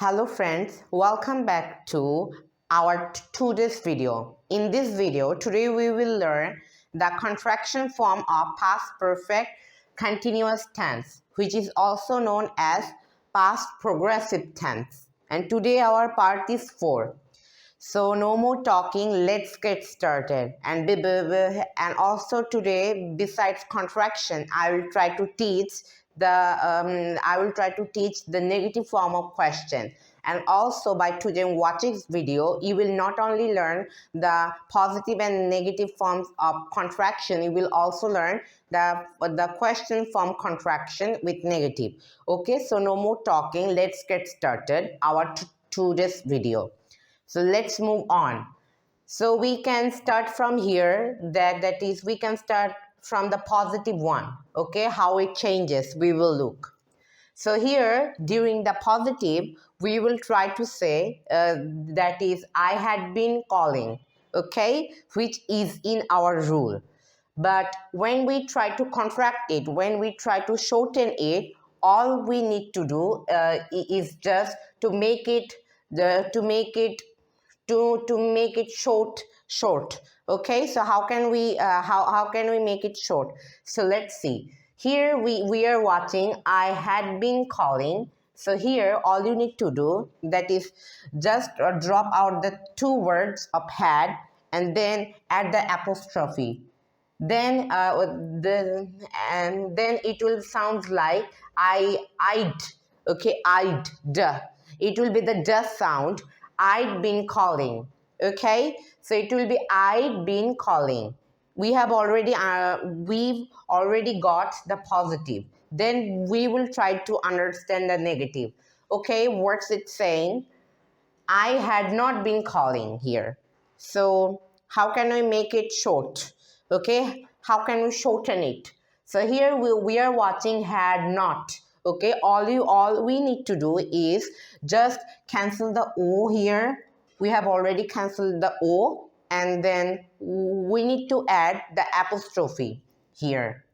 Hello friends, welcome back to our today's video. In this video, today we will learn the contraction form of past perfect continuous tense, which is also known as past progressive tense. And today our part is 4. So no more talking, let's get started. And also today, besides contraction, I will try to teach the negative form of question. And also by today watching this video, you will not only learn the positive and negative forms of contraction, you will also learn the question form contraction with negative. Okay, so no more talking, let's get started our today's video. So let's move on. So we can start from here, that is we can start from the positive one. Okay, how it changes, we will look. So here during the positive, we will try to say that is I had been calling, okay, which is in our rule. But when we try to contract it, when we try to shorten it, all we need to do is just to make it short. Okay, so how can we make it short? So let's see. Here we are watching I had been calling. So here all you need to do, that is just drop out the two words of had and then add the apostrophe. Then then it will sound like I'd. Okay, I'd. Duh. It will be the duh sound. I'd been calling. Okay, so it will be I'd been calling. We've already got the positive. Then we will try to understand the negative. Okay, what's it saying? I had not been calling here. So how can we make it short? Okay, how can we shorten it? So here we are watching had not. Okay, all we need to do is just cancel the O here. We have already canceled the O, and then we need to add the apostrophe here.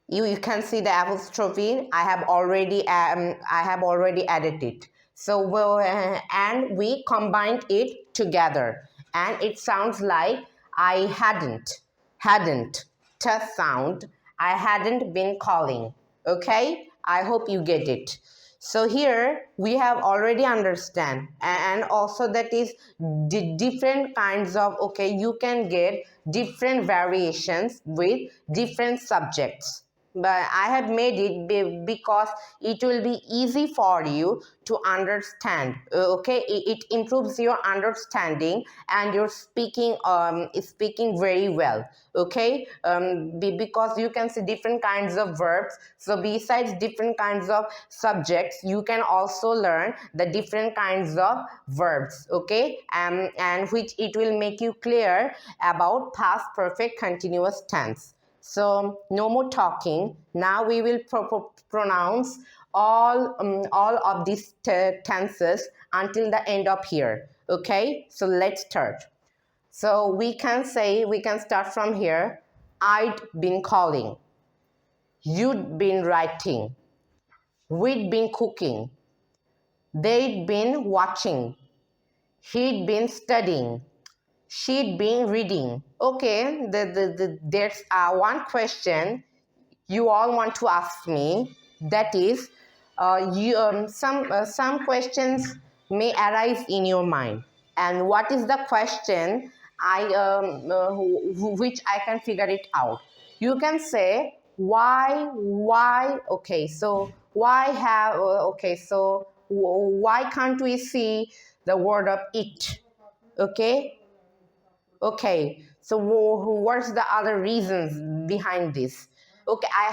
You can see the apostrophe. I have already added it. So and we combined it together, and it sounds like I hadn't tough sound. I hadn't been calling. Okay, I hope you get it. So here we have already understand, and also that is different kinds of, okay, you can get different variations with different subjects. But I have made it because it will be easy for you to understand. Okay, it improves your understanding and your speaking is speaking very well. Okay, because you can see different kinds of verbs. So besides different kinds of subjects, you can also learn the different kinds of verbs. Okay, and which it will make you clear about past perfect continuous tense. So no more talking. Now we will pronounce all of these tenses until the end of here. Okay, so let's start. So we can start from here. I'd been calling. You'd been writing. We'd been cooking. They'd been watching. He'd been studying. She'd been reading. Okay, there's one question you all want to ask me. That is, some questions may arise in your mind. And what is the question? Which I can figure it out. You can say why. Okay, so why can't we see the word of it? Okay, so what's the other reasons behind this? Okay, I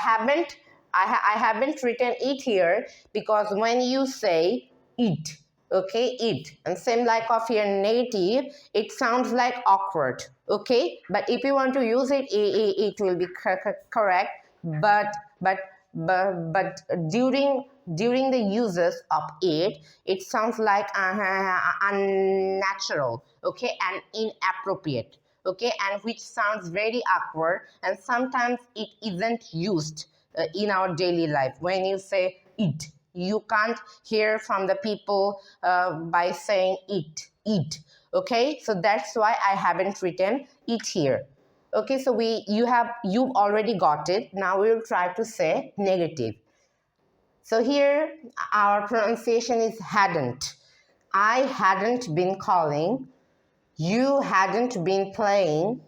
haven't written it here because when you say it, okay, it, and same like of here negative, it sounds like awkward. Okay, but if you want to use it, it will be correct. But during the uses of it sounds like unnatural, okay, and inappropriate, okay, and which sounds very awkward, and sometimes it isn't used in our daily life. When you say it, you can't hear from the people by saying eat. Okay, so that's why I haven't written it here. Okay, so you've already got it. Now we will try to say negative. So here our pronunciation is hadn't. I hadn't been calling. You hadn't been playing.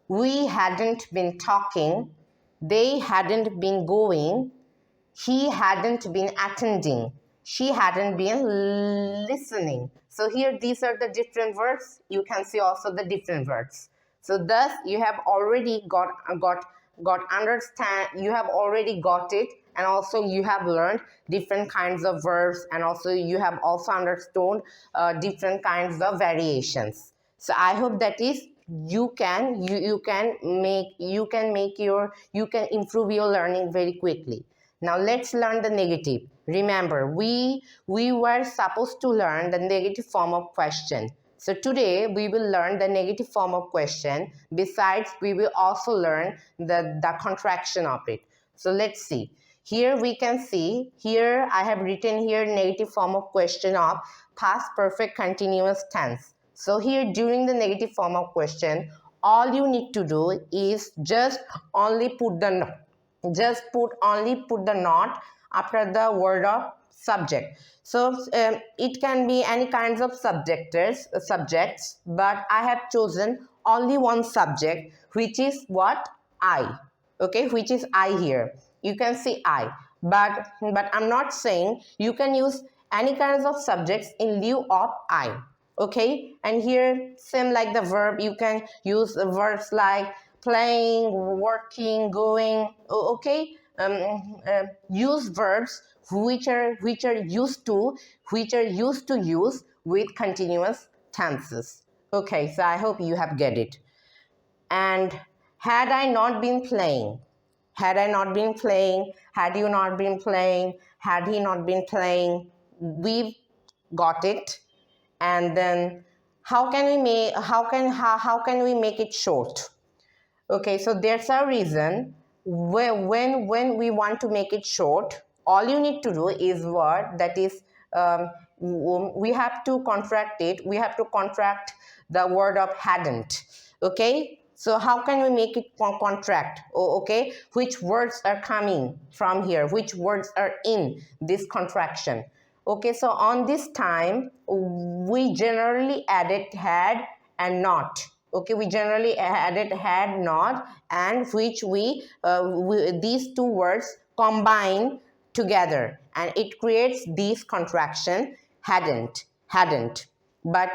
We hadn't been talking. They hadn't been going. He hadn't been attending. She hadn't been listening. So here these are the different words. You can see also the different words. So thus you have already got understand, you have already got it, and also you have learned different kinds of verbs, and also you have also understood different kinds of variations. So I hope that is you can improve your learning very quickly. Now let's learn the negative. Remember, we were supposed to learn the negative form of question. So today we will learn the negative form of question. Besides, we will also learn the contraction of it. So let's see. Here we can see, here I have written here negative form of question of past perfect continuous tense. So here during the negative form of question, all you need to do is just only put the not after the word of subject. So it can be any kinds of subjects, but I have chosen only one subject, which is what? I. Okay, which is I here. You can see I, but I'm not saying you can use any kinds of subjects in lieu of I. Okay, and here same like the verb, you can use verbs like playing, working, going. Okay, use verbs which are used to use with continuous tenses. Okay, so I hope you have get it. And had I not been playing, had I not been playing, had you not been playing, had he not been playing, we've got it. And then how can we make it short? Okay, so there's a reason where when we want to make it short, all you need to do is what? That is, we have to contract it. We have to contract the word of hadn't. Okay, so how can we make it contract? Oh, okay, which words are coming from here? Which words are in this contraction? Okay, so on this time, we generally added had and not. Okay, we generally added had, not, and which these two words combine together, and it creates this contraction hadn't. But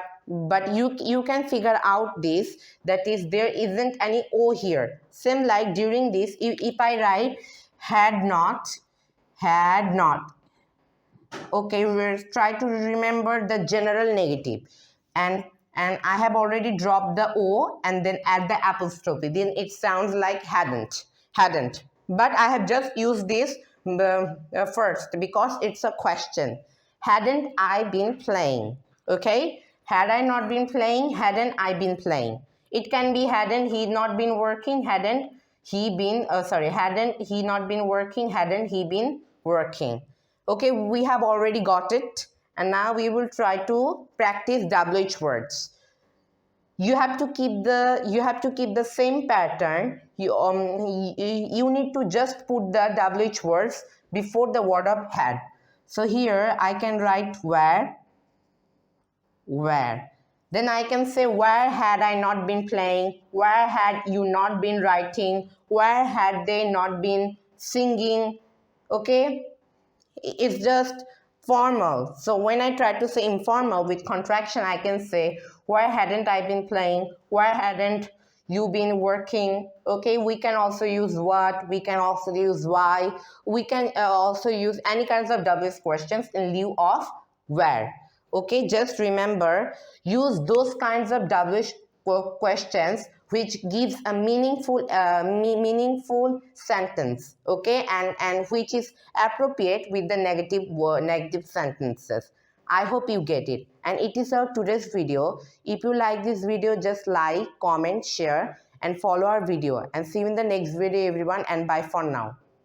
you can figure out this, that is, there isn't any O here. Same like during this, if I write had not. Okay, we'll try to remember the general negative, and I have already dropped the O and then add the apostrophe, then it sounds like hadn't. But I have just used this first because it's a question. Hadn't I been playing? Okay, had I not been playing, hadn't I been playing? It can be hadn't he not been working, hadn't he not been working, hadn't he been working? Okay, we have already got it, and now we will try to practice WH words. You have to keep the same pattern. You need to just put the WH words before the word of had. So here I can write where. Then I can say where had I not been playing, where had you not been writing, where had they not been singing. Okay, it's just formal. So when I try to say informal with contraction, I can say where hadn't I been playing, where hadn't you been working. Okay, we can also use what, we can also use why, we can also use any kinds of WH questions in lieu of where. Okay, just remember, use those kinds of WH questions which gives a meaningful sentence, okay, and which is appropriate with the negative sentences. I hope you get it. And it is our today's video. If you like this video, just like, comment, share, and follow our video. And see you in the next video, everyone, and bye for now.